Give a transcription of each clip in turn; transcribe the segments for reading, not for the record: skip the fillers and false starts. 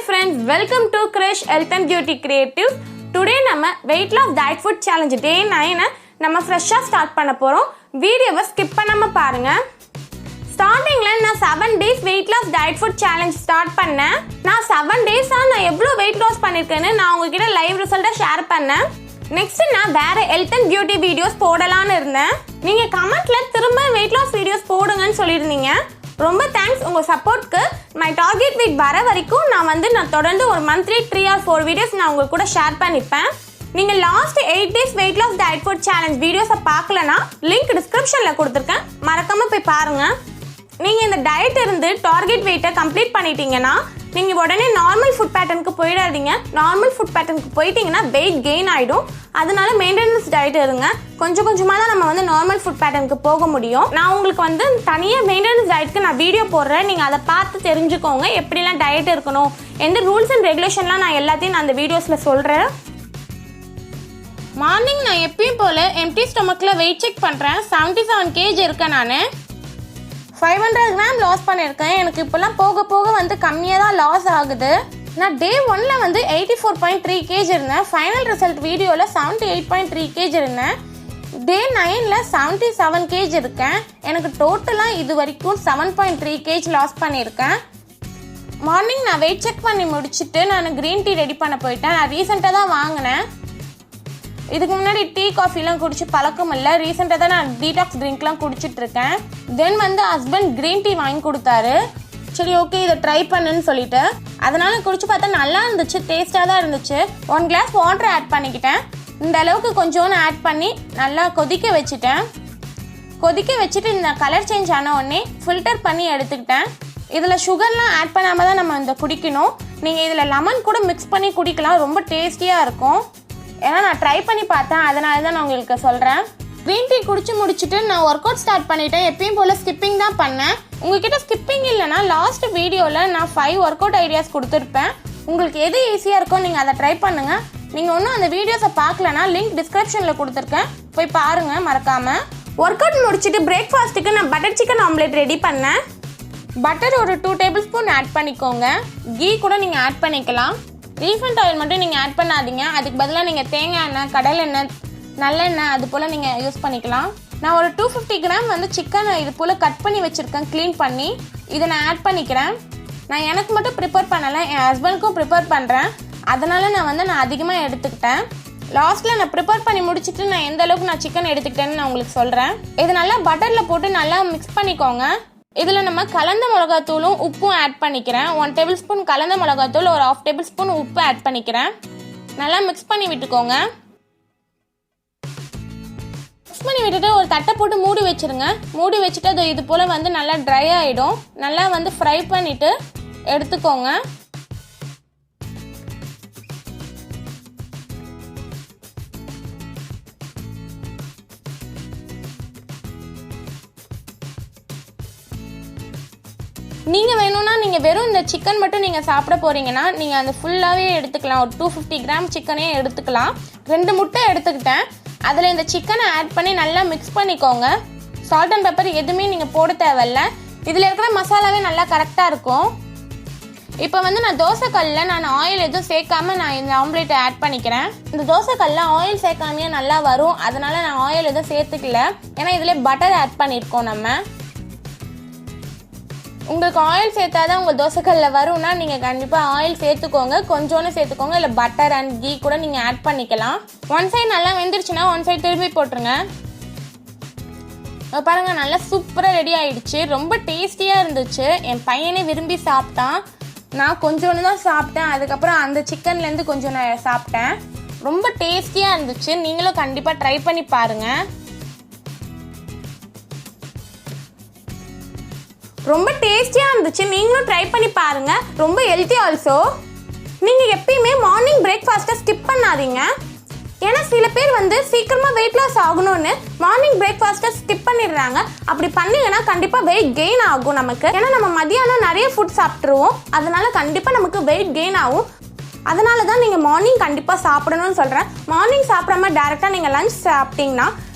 friends, welcome to Krish Health and Beauty Creative. Today நம்ம weight loss diet food challenge day 9 நம்ம ஃப்ரெஷ்ஷா start பண்ண போறோம். வீடியோவை ஸ்கிப் பண்ணாம பாருங்க. ஸ்டார்டிங்ல நான் 7 days weight loss diet food challenge start பண்ணேன். நான் 7 days நான் எவ்வளவு weight loss பண்ணிருக்கேன்னு நான் உங்ககிட்ட லைவ் ரிசல்ட்ட ஷேர் பண்ணேன். நெக்ஸ்ட் நான் வேற ஹெல்த் அண்ட் பியூட்டி வீடியோஸ் போடலாம்னு இருந்தேன். நீங்க கமெண்ட்ல திரும்ப weight loss வீடியோஸ் போடுங்கன்னு சொல்லிருந்தீங்க. ரொம்ப தேங்க்ஸ் உங்க சப்போர்ட்க்கு. மை டார்கெட் வெயிட் வர வரைக்கும் நான் தொடர்ந்து ஒரு மந்த்லி 3 or 4 வீடியோஸ் நான் உங்க கூட ஷேர் பண்ணிப்பேன். நீங்க last 8 days weight loss diet food challenge வீடியோஸை பார்க்கலனா லிங்க் டிஸ்கிரிப்ஷன்ல கொடுத்துருக்கேன், மறக்காம போய் பாருங்க. நீங்க இந்த டயட் இருந்து டார்கெட் வெயிட்டை கம்ப்ளீட் பண்ணிட்டீங்கன்னா நீங்க உடனே நார்மல் ஃபுட் பேட்டர்னுக்கு போயிடாதீங்க. நார்மல் ஃபுட் பேட்டர்னுக்கு போயிட்டீங்கன்னா வெயிட் கெயின் ஆயிடும். அதனால மெயின்டெனன்ஸ் டயட் இருங்க. கொஞ்சம் கொஞ்சமா தான் நம்ம நார்மல் ஃபுட் பேட்டர்னுக்கு போக முடியும். நான் உங்களுக்கு தனியா மெயின்டெனன்ஸ் டயட்க்கு நான் வீடியோ போடுறேன். நீங்க அதை பார்த்து தெரிஞ்சுக்கோங்க எப்படிலாம் டயட் இருக்கணும், எந்த ரூல்ஸ் அண்ட் ரெகுலேஷன்லாம் நான் எல்லாத்தையும் நான் அந்த வீடியோஸ்ல சொல்றேன். மார்னிங் நான் எப்பயும் போல எம்டி ஸ்டொமக்ல வெயிட் செக் பண்றேன். 77 kg இருக்கேன். நான் 500 grams லாஸ் பண்ணியிருக்கேன். எனக்கு இப்போல்லாம் போக போக கம்மியாக தான் லாஸ் ஆகுது. நான் டே 1ல 84.3 kg இருந்தேன். ஃபைனல் ரிசல்ட் வீடியோவில் 78.3 kg இருந்தேன். டே 9ல் 77 kg இருக்கேன். எனக்கு டோட்டலாக இது வரைக்கும் 7.3 kg லாஸ் பண்ணியிருக்கேன். மார்னிங் நான் வெயிட் செக் பண்ணி முடிச்சுட்டு நான் க்ரீன் டீ ரெடி பண்ண போயிட்டேன். நான் ரீசெண்டாக தான் வாங்கினேன். இதுக்கு முன்னாடி டீ காஃபிலாம் குடிச்சு பழக்கம் இல்லை. ரீசெண்டாக தான் நான் டீடாக்ஸ் ட்ரிங்க்லாம் குடிச்சிட்டு இருக்கேன். தென் ஹஸ்பண்ட் க்ரீன் டீ வாங்கி கொடுத்தாரு. சரி ஓகே இதை ட்ரை பண்ணுன்னு சொல்லிட்டு அதனால குடிச்சு பார்த்தா நல்லா இருந்துச்சு, டேஸ்டாக தான் இருந்துச்சு. 1 glass வாட்டர் ஆட் பண்ணிக்கிட்டேன். இந்த அளவுக்கு கொஞ்சோன்னு ஆட் பண்ணி நல்லா கொதிக்க வச்சுட்டேன். கொதிக்க வச்சுட்டு இந்த கலர் சேஞ்ச் ஆன உடனே ஃபில்டர் பண்ணி எடுத்துக்கிட்டேன். இதில் சுகர்லாம் ஆட் பண்ணாமல் தான் நம்ம குடிக்கணும். நீங்கள் இதில் லெமன் கூட மிக்ஸ் பண்ணி குடிக்கலாம், ரொம்ப டேஸ்டியாக இருக்கும். ஏன்னா நான் ட்ரை பண்ணி பார்த்தேன், அதனால தான் நான் உங்களுக்கு சொல்கிறேன். க்ரீன் டீ குடிச்சு முடிச்சுட்டு நான் ஒர்க் அவுட் ஸ்டார்ட் பண்ணிட்டேன். எப்பயும் போல் ஸ்கிப்பிங் தான் பண்ணேன். உங்ககிட்ட ஸ்கிப்பிங் இல்லைனா லாஸ்ட் வீடியோவில் நான் 5 ஒர்க் அவுட் ஐடியாஸ் கொடுத்துருப்பேன். உங்களுக்கு எது ஈஸியாக இருக்கோ நீங்கள் அதை ட்ரை பண்ணுங்கள். நீங்கள் ஒன்றும் அந்த வீடியோஸை பார்க்கலனா லிங்க் டிஸ்கிரிப்ஷனில் கொடுத்துருக்கேன், போய் பாருங்கள் மறக்காமல். ஒர்க் அவுட் முடிச்சுட்டு பிரேக்ஃபாஸ்ட்டுக்கு நான் பட்டர் சிக்கன் ஆம்லேட் ரெடி பண்ணேன். பட்டர் ஒரு 2 tablespoon ஆட் பண்ணிக்கோங்க. கீ கூட நீங்கள் ஆட் பண்ணிக்கலாம். ரீஃபைண்ட் ஆயில் மட்டும் நீங்கள் ஆட் பண்ணாதீங்க. அதுக்கு பதிலாக நீங்கள் தேங்காய் எண்ணெய், கடலை எண்ணெய், நல்லெண்ணெய் அது போல் நீங்கள் யூஸ் பண்ணிக்கலாம். நான் ஒரு 250 grams சிக்கனை இது போல் கட் பண்ணி வச்சுருக்கேன், க்ளீன் பண்ணி. இதை நான் ஆட் பண்ணிக்கிறேன். நான் எனக்கு மட்டும் ப்ரிப்பேர் பண்ணலை, என் ஹஸ்பண்டுக்கும் ப்ரிப்பேர் பண்ணுறேன். அதனால் நான் அதிகமாக எடுத்துக்கிட்டேன். லாஸ்ட்டில் நான் ப்ரிப்பேர் பண்ணி முடிச்சுட்டு நான் எந்த அளவுக்கு நான் சிக்கன் எடுத்துக்கிட்டேன்னு நான் உங்களுக்கு சொல்கிறேன். இது நல்லா பட்டரில் போட்டு நல்லா மிக்ஸ் பண்ணிக்கோங்க. இதில் நம்ம கலந்த மிளகாத்தூளும் உப்பும் ஆட் பண்ணிக்கிறேன். 1 tablespoon கலந்த மிளகாத்தூள், ஒரு 1/2 tablespoon உப்பு ஆட் பண்ணிக்கிறேன். நல்லா மிக்ஸ் பண்ணி விட்டுக்கோங்க. மிக்ஸ் பண்ணி விட்டுட்டு ஒரு தட்டை போட்டு மூடி வச்சுருங்க. மூடி வச்சுட்டு அது இது போல் நல்லா ட்ரை ஆகிடும். நல்லா ஃப்ரை பண்ணிவிட்டு எடுத்துக்கோங்க. நீங்கள் வேணும்னா நீங்கள் வெறும் இந்த சிக்கன் மட்டும் நீங்கள் சாப்பிட போகிறீங்கன்னா நீங்கள் அந்த ஃபுல்லாகவே எடுத்துக்கலாம். ஒரு 250 grams சிக்கனே எடுத்துக்கலாம். 2 முட்டை எடுத்துக்கிட்டேன். அதில் இந்த சிக்கனை ஆட் பண்ணி நல்லா மிக்ஸ் பண்ணிக்கோங்க. சால்ட் அண்ட் பெப்பர் எதுவுமே நீங்கள் போட தேவையில்ல. இதில் இருக்கிற மசாலாவே நல்லா கரெக்டாக இருக்கும். இப்போ நான் தோசைக்கல்லில் நான் ஆயில் எதுவும் சேர்க்காமல் நான் இந்த ஆம்லேட்டை ஆட் பண்ணிக்கிறேன். இந்த தோசைக்கல்லில் ஆயில் சேர்க்காமையே நல்லா வரும். அதனால் நான் ஆயில் எதுவும் சேர்த்துக்கல, ஏன்னா இதில் பட்டர் ஆட் பண்ணியிருக்கோம் நம்ம. உங்களுக்கு ஆயில் சேர்த்தாதான் உங்கள் தோசைக்கல்லில் வரும்னா நீங்கள் கண்டிப்பாக ஆயில் சேர்த்துக்கோங்க, கொஞ்சோன்னு சேர்த்துக்கோங்க. இல்லை பட்டர் அண்ட் கீ கூட நீங்கள் ஆட் பண்ணிக்கலாம். 1 side நல்லா வெந்துருச்சுன்னா 1 side திரும்பி போட்டுருங்க. பாருங்கள் நல்லா சூப்பராக ரெடி ஆகிடுச்சு. ரொம்ப டேஸ்டியாக இருந்துச்சு. என் பையனே விரும்பி சாப்பிட்டான். நான் கொஞ்சோன்னு தான் சாப்பிட்டேன். அதுக்கப்புறம் அந்த சிக்கன்லேருந்து கொஞ்சம் நான் சாப்பிட்டேன். ரொம்ப டேஸ்டியாக இருந்துச்சு. நீங்களும் கண்டிப்பாக ட்ரை பண்ணி பாருங்கள். ரொம்ப டேஸ்டியாக இருந்துச்சு. நீங்களும் ட்ரை பண்ணி பாருங்க. ரொம்ப ஹெல்த்தி ஆல்சோ. நீங்கள் எப்பயுமே மார்னிங் பிரேக்ஃபாஸ்ட்டை ஸ்கிப் பண்ணாதீங்க. ஏன்னா சில பேர் சீக்கிரமாக வெயிட் லாஸ் ஆகணும்னு மார்னிங் பிரேக்ஃபாஸ்ட்டை ஸ்கிப் பண்ணிடுறாங்க. அப்படி பண்ணீங்கன்னா கண்டிப்பாக வெயிட் கெயின் ஆகும் நமக்கு. ஏன்னா நம்ம மதியானம் நிறைய ஃபுட் சாப்பிட்ருவோம், அதனால கண்டிப்பாக நமக்கு வெயிட் கெயின் ஆகும். அதனால தான் நீங்கள் மார்னிங் கண்டிப்பாக சாப்பிடணும்னு சொல்கிறேன். மார்னிங் சாப்பிடாம டேரெக்டாக நீங்கள் லஞ்ச் சாப்பிட்டீங்கன்னா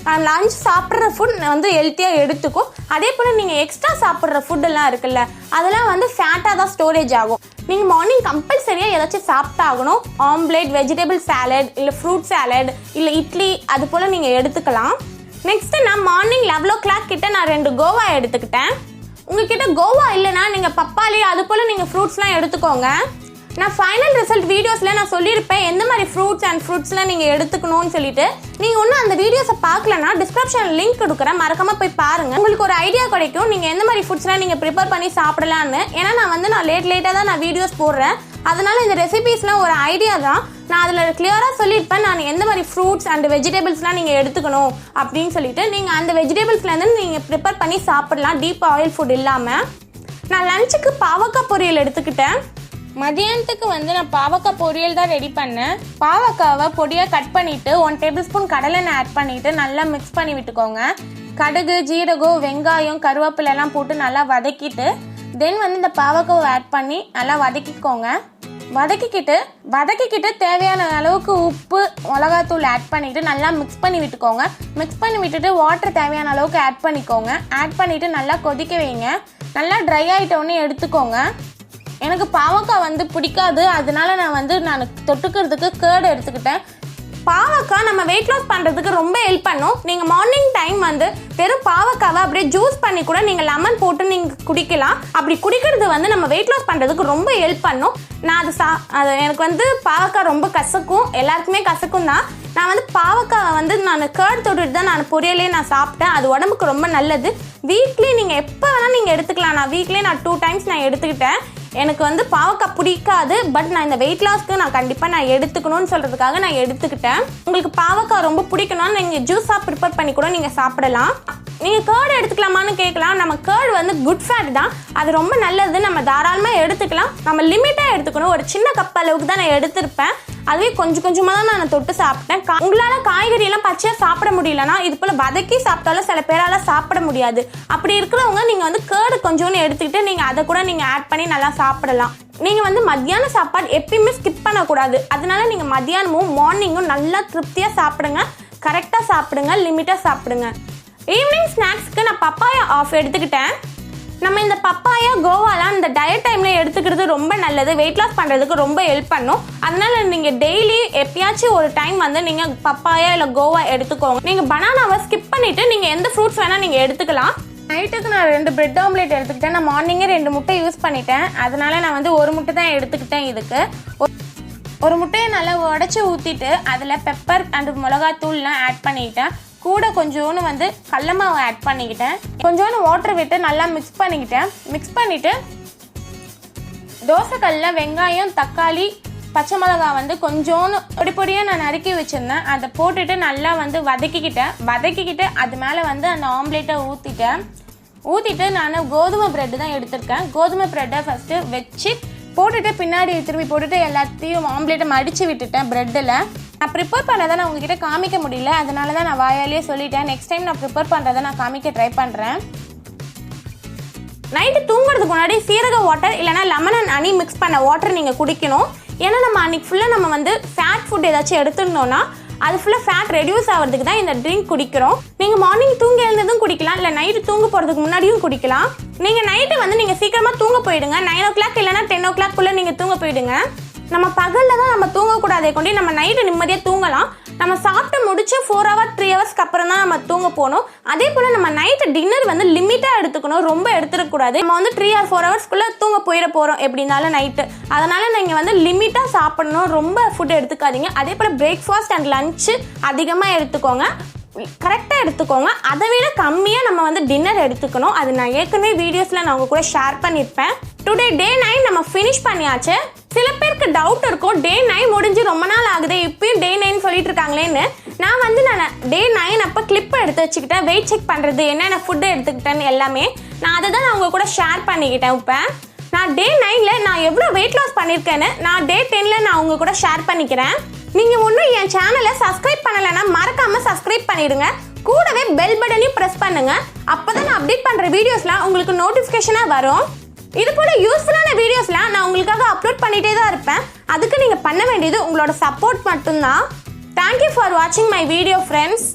லஞ்ச் சாப்பிட்ற ஃபுட் ஹெல்த்தியாக எடுத்துக்கும். அதே போல் நீங்கள் எக்ஸ்ட்ரா சாப்பிட்ற ஃபுட்டெல்லாம் இருக்குல்ல, அதெல்லாம் ஃபேட்டாக தான் ஸ்டோரேஜ் ஆகும். நீங்கள் மார்னிங் கம்பல்சரியாக ஏதாச்சும் சாப்பிட்டாகணும். ஆம்லேட், வெஜிடபிள் சாலட், இல்லை ஃப்ரூட் சாலட், இல்லை இட்லி, அது போல் நீங்கள் எடுத்துக்கலாம். நெக்ஸ்ட்டு நான் மார்னிங் 11 o'clock கிட்ட நான் 2 கோவா எடுத்துக்கிட்டேன். உங்ககிட்ட கோவா இல்லைனா நீங்கள் பப்பாளி அது போல் நீங்கள் ஃப்ரூட்ஸ்லாம் எடுத்துக்கோங்க. நான் ஃபைனல் ரிசல்ட் வீடியோஸில் நான் சொல்லியிருப்பேன் எந்த மாதிரி ஃப்ரூட்ஸ்லாம் நீங்கள் எடுத்துக்கணும்னு சொல்லிட்டு. நீங்கள் ஒன்றும் அந்த வீடியோஸை பார்க்கலன்னா டிஸ்கிரிப்ஷனில் லிங்க் கொடுக்குறேன், மறக்காமல் போய் பாருங்கள். உங்களுக்கு ஒரு ஐடியா கிடைக்கும் நீங்கள் எந்த மாதிரி ஃபுட்ஸ்லாம் நீங்கள் ப்ரிப்பேர் பண்ணி சாப்பிடலான்னு. ஏன்னா நான் லேட்டாக தான் நான் வீடியோஸ் போடுறேன். அதனால் இந்த ரெசிபீஸ்லாம் ஒரு ஐடியா தான். நான் அதில் கிளியராக சொல்லியிருப்பேன் நான் எந்த மாதிரி ஃப்ரூட்ஸ் அண்ட் வெஜிடபிள்ஸ்லாம் நீங்கள் எடுத்துக்கணும் அப்படின்னு சொல்லிட்டு. நீங்கள் அந்த வெஜிடபிள்ஸ்லேருந்து நீங்கள் ப்ரிப்பேர் பண்ணி சாப்பிடலாம், டீப் ஆயில் ஃபுட் இல்லாமல். நான் லஞ்சுக்கு பாவக்காய் பொரியல் எடுத்துக்கிட்டேன். மதியானத்துக்கு நான் பாவக்காய் பொரியல் தான் ரெடி பண்ணேன். பாவக்காவை பொடியாக கட் பண்ணிவிட்டு 1 tablespoon கடலெண்ணெய் ஆட் பண்ணிவிட்டு நல்லா மிக்ஸ் பண்ணி விட்டுக்கோங்க. கடுகு, ஜீரகம், வெங்காயம், கருவேப்பிலெல்லாம் போட்டு நல்லா வதக்கிட்டு தென் இந்த பாவக்காவை ஆட் பண்ணி நல்லா வதக்கிக்கோங்க. வதக்கிக்கிட்டு தேவையான அளவுக்கு உப்பு, மிளகாத்தூள் ஆட் பண்ணிவிட்டு நல்லா மிக்ஸ் பண்ணி விட்டுக்கோங்க. மிக்ஸ் பண்ணி விட்டுட்டு வாட்டர் தேவையான அளவுக்கு ஆட் பண்ணிக்கோங்க. ஆட் பண்ணிவிட்டு நல்லா கொதிக்க வைங்க. நல்லா ட்ரை ஆகிட்டோன்னே எடுத்துக்கோங்க. எனக்கு பாவக்காய் பிடிக்காது, அதனால நான் தொட்டுக்கிறதுக்கு கேர்டு எடுத்துக்கிட்டேன். பாவக்காய் நம்ம வெயிட் லாஸ் பண்ணுறதுக்கு ரொம்ப ஹெல்ப் பண்ணும். நீங்கள் மார்னிங் டைம் வெறும் பாவக்காவை அப்படியே ஜூஸ் பண்ணி கூட நீங்கள் லெமன் போட்டு நீங்கள் குடிக்கலாம். அப்படி குடிக்கிறது நம்ம வெயிட் லாஸ் பண்ணுறதுக்கு ரொம்ப ஹெல்ப் பண்ணும். நான் அது எனக்கு பாவக்காய் ரொம்ப கசக்கும், எல்லாருக்குமே கசக்கும் தான். நான் பாவக்காவை நான் கேர்டு தொட்டுட்டு தான் நான் பொரியலே நான் சாப்பிட்டேன். அது உடம்புக்கு ரொம்ப நல்லது. வீக்லி நீங்கள் எப்போ வேணால் நீங்கள் எடுத்துக்கலாம். நான் வீக்லி 2 times நான் எடுத்துக்கிட்டேன். எனக்கு பாவக்காய் பிடிக்காது, பட் நான் இந்த வெயிட் லாஸ்க்கு நான் கண்டிப்பாக நான் எடுத்துக்கணும்னு சொல்கிறதுக்காக நான் எடுத்துக்கிட்டேன். உங்களுக்கு பாவக்காய் ரொம்ப பிடிக்கணும்னு நீங்கள் ஜூஸாக ப்ரிப்பேர் பண்ணி கூட நீங்கள் சாப்பிடலாம். நீங்கள் கேர்டு எடுத்துக்கலாமான்னு கேட்கலாம். நம்ம கேர்டு குட் ஃபேட் தான், அது ரொம்ப நல்லது. நம்ம தாராளமாக எடுத்துக்கலாம். நம்ம லிமிட்டாக எடுத்துக்கணும். ஒரு சின்ன கப் அளவுக்கு தான் நான் எடுத்திருப்பேன். அதுவே கொஞ்சமாக தான் நான் தொட்டு சாப்பிட்டேன். உங்களால் காய்கறியெல்லாம் பச்சையாக சாப்பிட முடியலன்னா இது போல் வதக்கி சாப்பிட்டாலும் சில பேரால் சாப்பிட முடியாது. அப்படி இருக்கிறவங்க நீங்கள் கேர்டு கொஞ்சோன்னு எடுத்துக்கிட்டு நீங்கள் அதை கூட நீங்கள் ஆட் பண்ணி நல்லா சாப்பிடலாம். நீங்கள் மத்தியான சாப்பாடு எப்பயுமே ஸ்கிப் பண்ணக்கூடாது. அதனால நீங்கள் மத்தியானமும் மார்னிங்கும் நல்லா திருப்தியாக சாப்பிடுங்க. கரெக்டாக சாப்பிடுங்க, லிமிட்டாக சாப்பிடுங்க. ஈவினிங் ஸ்நாக்ஸ்க்கு நான் பப்பாயா ஆஃப் எடுத்துக்கிட்டேன். நம்ம இந்த பப்பாயா, கோவாலாம் இந்த டயட் டைமில் எடுத்துக்கிறது ரொம்ப நல்லது. வெயிட் லாஸ் பண்ணுறதுக்கு ரொம்ப ஹெல்ப் பண்ணும். அதனால் நீங்கள் டெய்லி எப்பயாச்சும் ஒரு டைம் நீங்கள் பப்பாயா இல்லை கோவா எடுத்துக்கோங்க. நீங்கள் பனானாவை ஸ்கிப் பண்ணிவிட்டு நீங்கள் எந்த ஃப்ரூட்ஸ் வேணால் நீங்கள் எடுத்துக்கலாம். நைட்டுக்கு நான் 2 பிரெட் ஆம்லேட் எடுத்துக்கிட்டேன். நான் மார்னிங்கே 2 முட்டை யூஸ் பண்ணிட்டேன். அதனால் நான் 1 முட்டை தான் எடுத்துக்கிட்டேன். இதுக்கு ஒரு முட்டையை நல்லா உடச்சி ஊற்றிட்டு அதில் பெப்பர் அண்ட் மிளகாத்தூள்லாம் ஆட் பண்ணிக்கிட்டேன். கூட கொஞ்சோன்னு கடல மாவு ஆட் பண்ணிக்கிட்டேன். கொஞ்சோன்னு வாட்டர் விட்டு நல்லா மிக்ஸ் பண்ணிவிட்டு தோசைக்கல்லில் வெங்காயம், தக்காளி, பச்சை மிளகா கொஞ்சோன்னு பொடியாக நான் நறுக்கி வச்சுருந்தேன். அதை போட்டுட்டு நல்லா வதக்கிக்கிட்டு அது மேலே அந்த ஆம்லேட்டை ஊற்றிட்டு நான் கோதுமை ப்ரெட்டு தான் எடுத்திருக்கேன். கோதுமை ப்ரெட்டை ஃபஸ்ட்டு வச்சு போட்டுட்டு பின்னாடி திரும்பி போட்டுட்டு எல்லாத்தையும் ஆம்லேட்டை மடித்து விட்டுட்டேன் ப்ரெட்டில். நான் ப்ரிப்பேர் பண்ணதை நான் உங்ககிட்ட காமிக்க முடியல, அதனால தான் நான் வாயாலேயே சொல்லிட்டேன். நெக்ஸ்ட் டைம் நான் ப்ரிப்பேர் பண்ணுறதை நான் காமிக்க ட்ரை பண்ணுறேன். நைட்டு தூங்குறதுக்கு முன்னாடி சீரக வாட்டர் இல்லைனா லெமன் அண்ட் ஹனி மிக்ஸ் பண்ண வாட்டர் நீங்கள் குடிக்கணும். ஏன்னா நம்ம அன்றைக்கி ஃபுல்லாக நம்ம ஃபேட் ஃபுட் ஏதாச்சும் எடுத்துருந்தோன்னா அது ஃபுல்லாக ஃபேட் ரெடியூஸ் ஆகிறதுக்கு தான் இந்த ட்ரிங்க் குடிக்கிறோம். நீங்கள் மார்னிங் தூங்கி எழுந்ததும் குடிக்கலாம், இல்லை நைட்டு தூங்க போகிறதுக்கு முன்னாடியும் குடிக்கலாம். நீங்கள் நைட்டு நீங்கள் சீக்கிரமாக தூங்க போயிடுங்க. 9 o'clock இல்லைனா 10 o'clock நீங்கள் தூங்க போயிடுங்க. நம்ம பகலில் தான் நம்ம தூங்கக்கூடாதே கொண்டு நம்ம நைட்டு நிம்மதியாக தூங்கலாம். நம்ம சாப்பிட்டு முடிச்சு 4 hours 3 ஹவர்ஸ்க்கு அப்புறம் தான் நம்ம தூங்க போகணும். அதே போல் நம்ம நைட்டு டின்னர் லிமிட்டாக எடுத்துக்கணும், ரொம்ப எடுத்துடக்கூடாது. நம்ம 3 or 4 ஹவர்ஸ்க்குள்ளே தூங்க போயிட போகிறோம் எப்படி இருந்தாலும் நைட்டு. அதனால் நீங்கள் லிமிட்டாக சாப்பிடணும், ரொம்ப ஃபுட் எடுத்துக்காதீங்க. அதே போல் பிரேக்ஃபாஸ்ட் அண்ட் லஞ்சு அதிகமாக எடுத்துக்கோங்க, கரெக்டாக எடுத்துக்கோங்க. அதை விட கம்மியாக நம்ம டின்னர் எடுத்துக்கணும். அது நான் ஏற்கனவே வீடியோஸில் நான் உங்கள் கூட ஷேர் பண்ணியிருப்பேன். டுடே டே 9 நம்ம ஃபினிஷ் பண்ணியாச்சு. சில பேருக்கு டவுட் இருக்கும், டே 9 முடிஞ்சு ரொம்ப நாள் ஆகுது, இப்பயும் டே 9 சொல்லிட்டு இருக்காங்களேன்னு. நான் டே 9 அப்போ கிளிப்பை எடுத்து வச்சுக்கிட்டேன், வெயிட் செக் பண்ணுறது, என்னென்ன ஃபுட்டு எடுத்துக்கிட்டேன்னு எல்லாமே நான் அதை தான் நான் உங்கள் கூட ஷேர் பண்ணிக்கிட்டேன். இப்போ நான் டே 9ல் நான் எவ்வளோ வெயிட் லாஸ் பண்ணியிருக்கேன்னு நான் டே 10ல் நான் உங்கள் கூட ஷேர் பண்ணிக்கிறேன். நீங்கள் ஒன்றும் என் சேனலை சப்ஸ்கிரைப் பண்ணலைன்னா மறக்காமல் சப்ஸ்கிரைப் பண்ணிடுங்க. கூடவே பெல் பட்டனையும் ப்ரெஸ் பண்ணுங்கள். அப்போ தான் நான் அப்டேட் பண்ணுற வீடியோஸ்லாம் உங்களுக்கு நோட்டிஃபிகேஷனாக வரும். இது போல யூஸ்ஃபுல்லான வீடியோஸ்லாம் நான் உங்களுக்காக அப்லோட் பண்ணிட்டே தான் இருப்பேன். அதுக்கு நீங்கள் பண்ண வேண்டியது உங்களோட சப்போர்ட் மட்டும்தான். தேங்க்யூ ஃபார் வாட்சிங் மை வீடியோ ஃப்ரெண்ட்ஸ்.